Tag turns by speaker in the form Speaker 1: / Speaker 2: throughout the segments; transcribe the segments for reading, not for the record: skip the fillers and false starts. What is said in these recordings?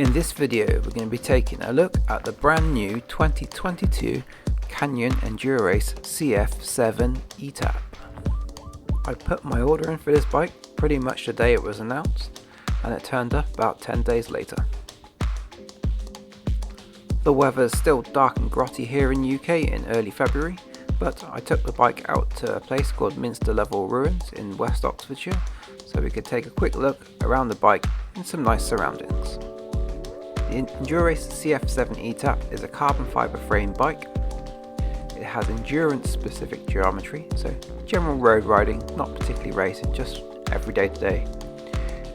Speaker 1: In this video we're going to be taking a look at the brand new 2022 Canyon Endurace CF 7 Etap. I put my order in for this bike pretty much the day it was announced, and it turned up about 10 days later. The weather is still dark and grotty here in UK in early February, but I took the bike out to a place called Minster Level Ruins in West Oxfordshire so we could take a quick look around the bike in some nice surroundings. The Endurace CF 7 Etap is a carbon fibre frame bike. It has endurance specific geometry, so general road riding, not particularly racing, just everyday to day.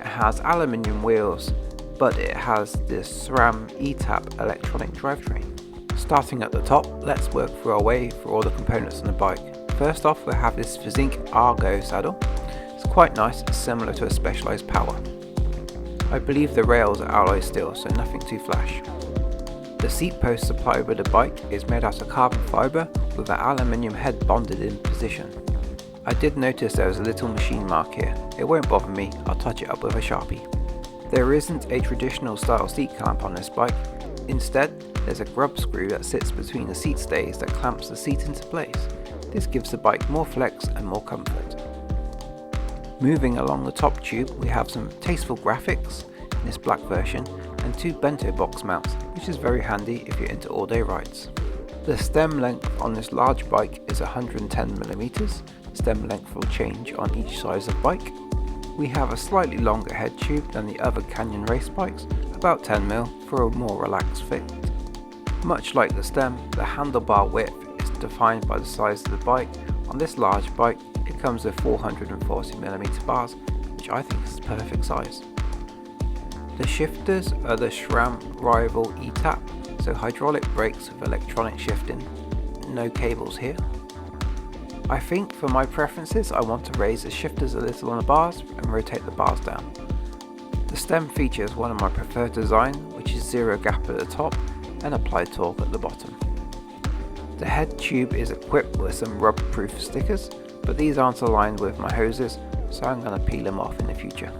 Speaker 1: It has aluminium wheels, but it has this SRAM Etap electronic drivetrain. Starting at the top, let's work through our way through all the components on the bike. First off, we have this Zinc Argo saddle. It's quite nice, it's similar to a Specialized Power. I believe the rails are alloy steel, so nothing too flash. The seat post supplied with the bike is made out of carbon fibre with an aluminium head bonded in position. I did notice there was a little machine mark here. It won't bother me, I'll touch it up with a Sharpie. There isn't a traditional style seat clamp on this bike. Instead, there's a grub screw that sits between the seat stays that clamps the seat into place. This gives the bike more flex and more comfort. Moving along the top tube, we have some tasteful graphics in this black version and two bento box mounts, which is very handy if you're into all-day rides. The stem length on this large bike is 110mm. Stem length will change on each size of bike. We have a slightly longer head tube than the other Canyon race bikes, about 10mm for a more relaxed fit. Much like the stem, the handlebar width is defined by the size of the bike. On this large bike, it comes with 440mm bars, which I think is the perfect size. The shifters are the SRAM Rival Etap, so hydraulic brakes with electronic shifting. No cables here. I think for my preferences I want to raise the shifters a little on the bars and rotate the bars down. The stem features one of my preferred design, which is zero gap at the top and applied torque at the bottom. The head tube is equipped with some rub proof stickers, but these aren't aligned with my hoses, so I'm going to peel them off in the future.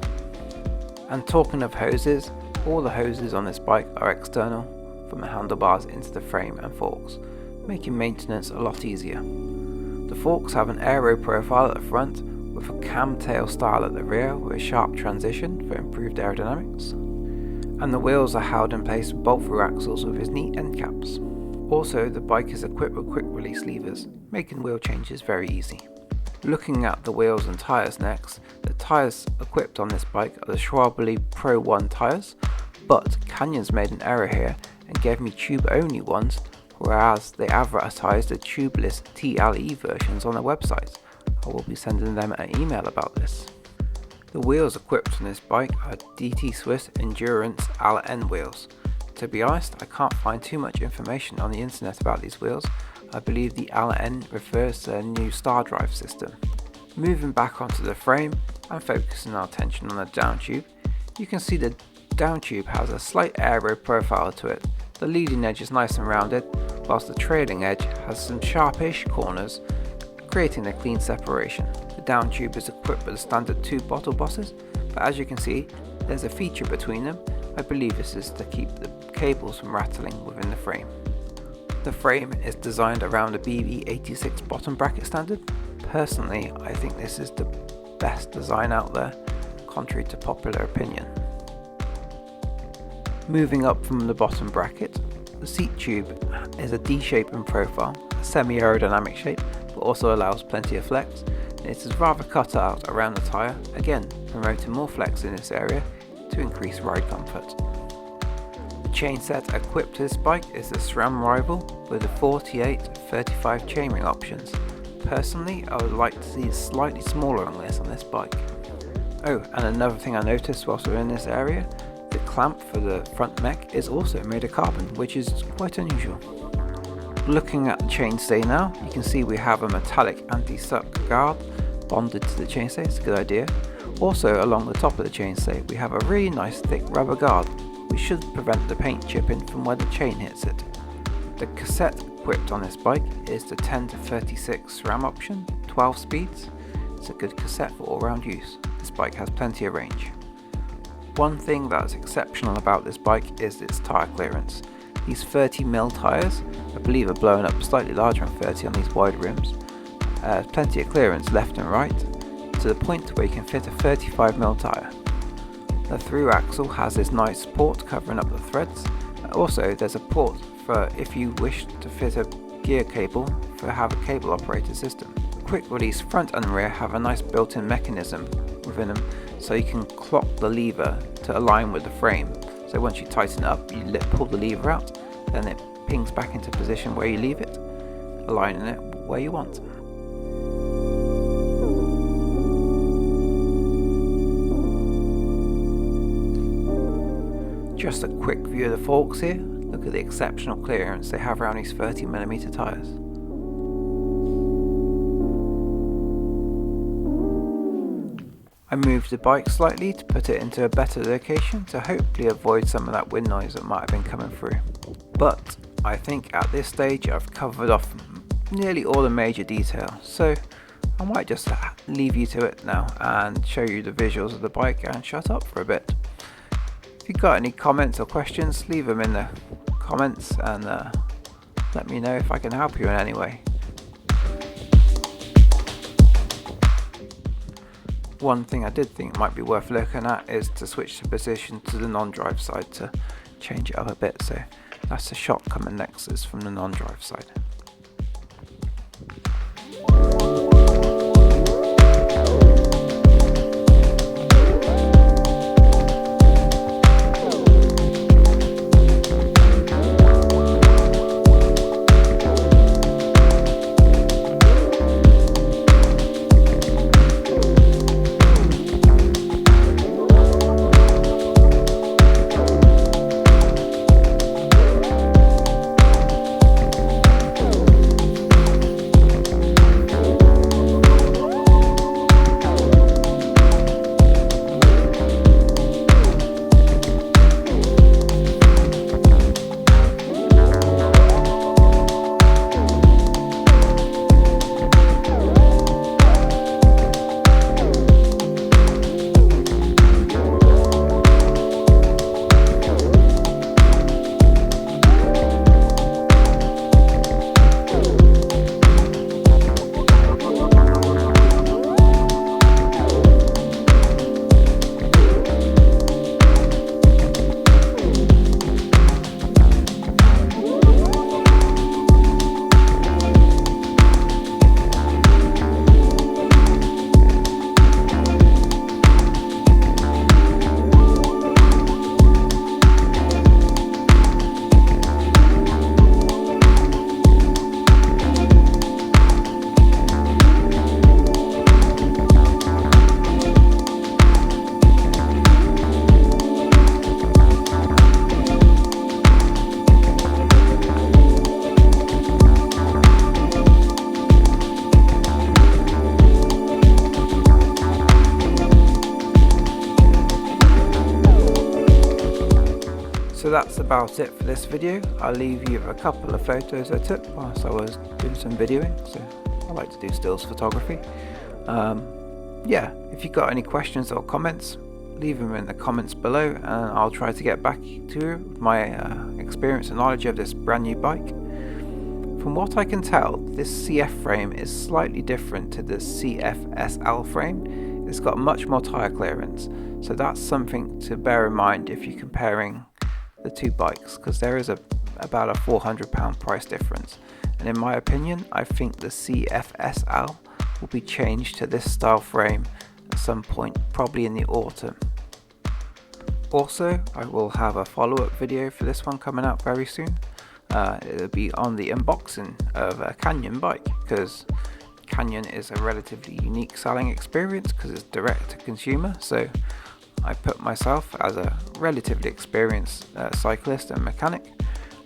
Speaker 1: And talking of hoses, all the hoses on this bike are external from the handlebars into the frame and forks, making maintenance a lot easier. The forks have an aero profile at the front with a cam tail style at the rear with a sharp transition for improved aerodynamics. And the wheels are held in place with bolt-through axles with its neat end caps. Also, the bike is equipped with quick release levers, making wheel changes very easy. Looking at the wheels and tyres next, the tyres equipped on this bike are the SRAM Pro 1 tyres, but Canyon's made an error here and gave me tube only ones, whereas they advertised the tubeless TLE versions on their website. I will be sending them an email about this. The wheels equipped on this bike are DT Swiss Endurance ALN wheels. To be honest, I can't find too much information on the internet about these wheels. I believe the ALN refers to their new Star Drive system. Moving back onto the frame and focusing our attention on the down tube, you can see the down tube has a slight aero profile to it. The leading edge is nice and rounded, whilst the trailing edge has some sharpish corners, creating a clean separation. The down tube is equipped with the standard two bottle bosses, but as you can see, there's a feature between them. I believe this is to keep the cables from rattling within the frame. The frame is designed around a BB86 bottom bracket standard. Personally, I think this is the best design out there, contrary to popular opinion. Moving up from the bottom bracket, the seat tube is a D shape in profile, a semi-aerodynamic shape, but also allows plenty of flex. It is rather cut out around the tyre, again promoting more flex in this area to increase ride comfort. The chain set equipped to this bike is the SRAM Rival with the 48-35 chainring options. Personally, I would like to see slightly smaller on this bike. Oh, and another thing I noticed whilst we're in this area, the clamp for the front mech is also made of carbon, which is quite unusual. Looking at the chainstay now, you can see we have a metallic anti-suck guard bonded to the chainstay. It's a good idea. Also, along the top of the chainstay, we have a really nice thick rubber guard, which should prevent the paint chipping from where the chain hits it. The cassette equipped on this bike is the 10-36 SRAM option, 12 speeds. It's a good cassette for all-round use. This bike has plenty of range. One thing that's exceptional about this bike is its tyre clearance. These 30mm tyres, I believe, are blown up slightly larger than 30 on these wide rims. Plenty of clearance left and right, to the point where you can fit a 35mm tyre. The through axle has this nice port covering up the threads. Also, there's a port for if you wish to fit a gear cable for have a cable operated system. The quick release front and rear have a nice built-in mechanism within them, so you can clock the lever to align with the frame. So once you tighten it up, you pull the lever out, then it pings back into position where you leave it, aligning it where you want. Just a quick view of the forks here. Look at the exceptional clearance they have around these 30mm tyres. I moved the bike slightly to put it into a better location to hopefully avoid some of that wind noise that might have been coming through. But I think at this stage I've covered off nearly all the major detail, so I might just leave you to it now and show you the visuals of the bike and shut up for a bit. If you've got any comments or questions, leave them in the comments and let me know if I can help you in any way. One thing I did think might be worth looking at is to switch the position to the non-drive side to change it up a bit. So that's the shot coming next, is from the non-drive side. So that's about it for this video. I'll leave you with a couple of photos I took whilst I was doing some videoing, so I like to do stills photography. Yeah, if you've got any questions or comments, leave them in the comments below and I'll try to get back to you with my experience and knowledge of this brand new bike. From what I can tell, this CF frame is slightly different to the CF frame. It's got much more tyre clearance, so that's something to bear in mind if you're comparing the two bikes, because there is about a £400 price difference, and in my opinion I think the CF will be changed to this style frame at some point, probably in the autumn. Also, I will have a follow-up video for this one coming out very soon. It'll be on the unboxing of a Canyon bike, because Canyon is a relatively unique selling experience because it's direct to consumer. So I put myself, as a relatively experienced cyclist and mechanic,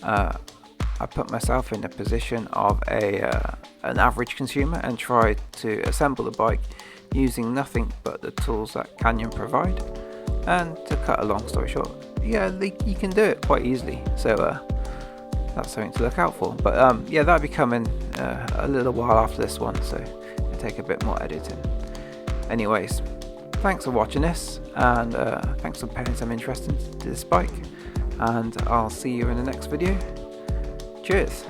Speaker 1: I put myself in the position of an average consumer and tried to assemble the bike using nothing but the tools that Canyon provide. And to cut a long story short, yeah, you can do it quite easily, so that's something to look out for. But yeah, that'll be coming a little while after this one, so it'll take a bit more editing. Anyways, thanks for watching this, and thanks for paying some interest into this bike, and I'll see you in the next video. Cheers!